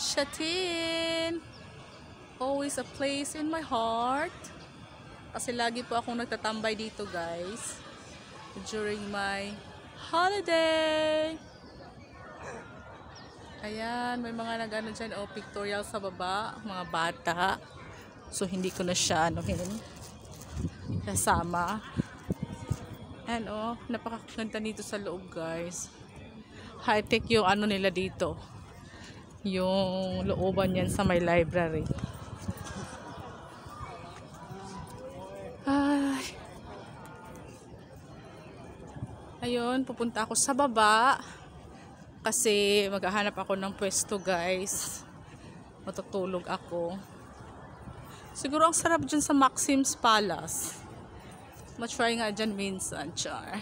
Shatin! Always a place in my heart. Kasi lagi po akong nagtatambay dito, guys. During my holiday. Ayan, may mga nag-ano dyan, pictorial sa baba. Mga bata. So, hindi ko na siya kasama. And napakaganda dito sa loob, guys. High-tech yung nila dito. Yung looban yan sa may library. Ay. Ayun, pupunta ako sa baba. Kasi maghahanap ako ng pwesto, guys. Matutulog ako. Siguro ang sarap dyan sa Maxim's Palace. Ma-try nga dyan minsan, char.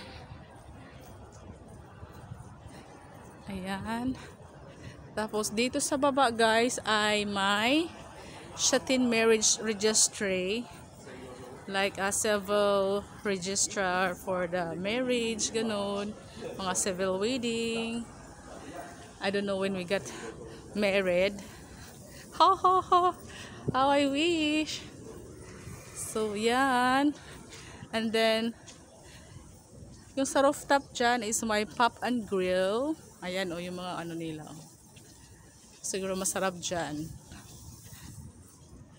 Ayan. Tapos dito sa baba, guys, ay may Shatin Marriage Registry. Like a civil registrar for the marriage, ganun. Mga civil wedding. I don't know when we got married. Ha ha ha. How I wish. So, yan. And then, yung sa rooftop dyan is my pop and grill. Ayan yung mga nila. Siguro masarap dyan.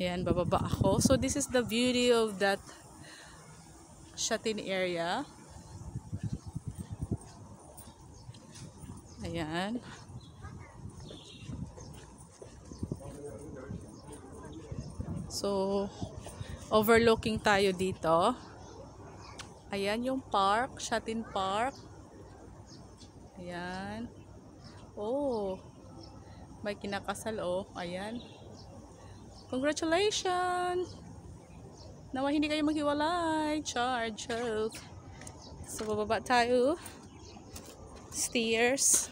Ayan, bababa ako. So, this is the beauty of that Shatin area. Ayan. So, overlooking tayo dito. Ayan yung park, Shatin Park. Ayan. Oh, may kinakasal ayan. Congratulations! Nawa hindi kayo maghiwalay. Char, joke. So, bababa tayo. Stairs.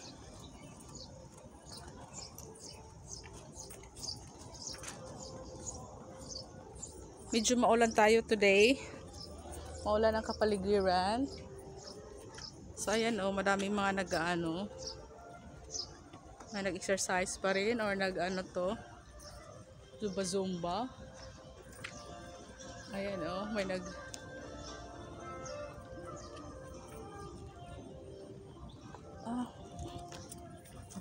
Medyo maulan tayo today. Maulan ang kapaligiran. So, ayan madaming mga nag-exercise pa rin or Zumba. Ayan may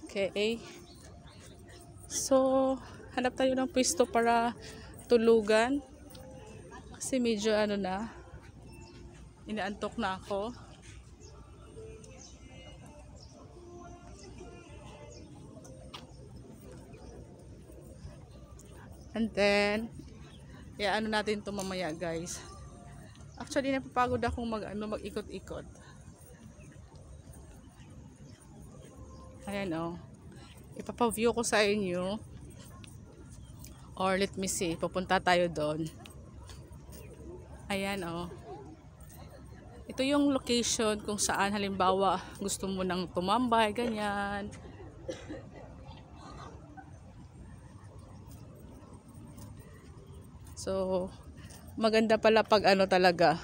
okay. So, hanap tayo ng pwesto para tulugan. Kasi medyo inaantok na ako. And then, natin ito mamaya, guys. Actually, napapagod akong mag-ikot-ikot. Ayan ipapa-view ko sa inyo. Or let me see, pupunta tayo doon. Ayan ito yung location kung saan halimbawa gusto mo nang tumambay, ganyan. So, maganda pala pag talaga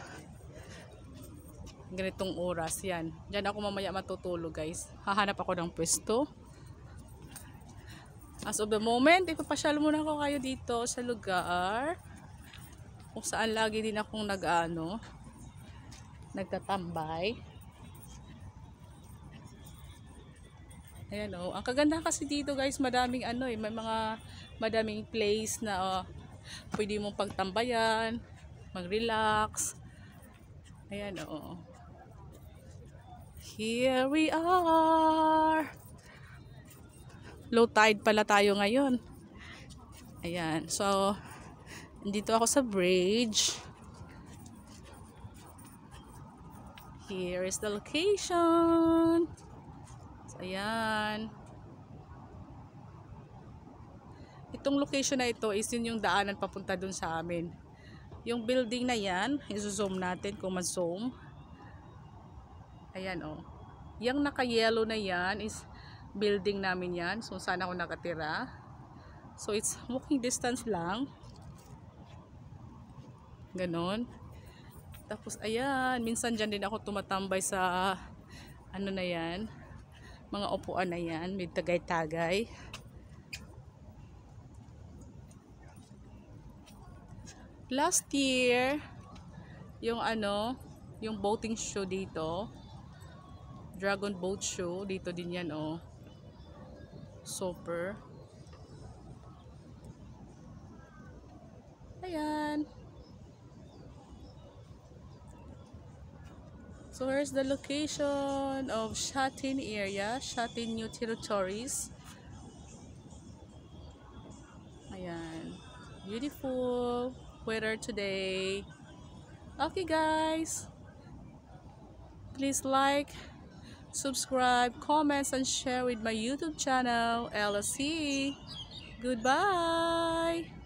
ganitong oras yan. Diyan ako mamaya matutulog, guys. Hahanap ako ng pwesto. As of the moment, ipapasyal muna ko kayo dito sa lugar kung saan lagi din akong nagtatambay. Ayan ang kaganda kasi dito, guys, madaming may madaming place na pwede mong pagtambayan, mag-relax. Ayan here we are. Low tide pala tayo ngayon. Ayan. So, dito ako sa bridge. Here is the location. So, ayan. Itong location na ito is yun yung daanan papunta dun sa amin. Yung building na yan, i-zoom natin kung ma-zoom. Ayan Yung naka-yellow na yan is building namin yan. So, saan ako nakatira. So, it's walking distance lang. Ganon. Tapos, ayan. Minsan dyan din ako tumatambay sa na yan. Mga upuan na yan. May tagay-tagay. Last year, yung ano, yung boating show dito, Dragon Boat Show, dito din yan, oh. Super. Ayan. So here's the location of Shatin area, Shatin New Territories. Ayan. Beautiful weather today. Okay guys. Please like, subscribe, comments, and share with my YouTube channel, LSC. Goodbye.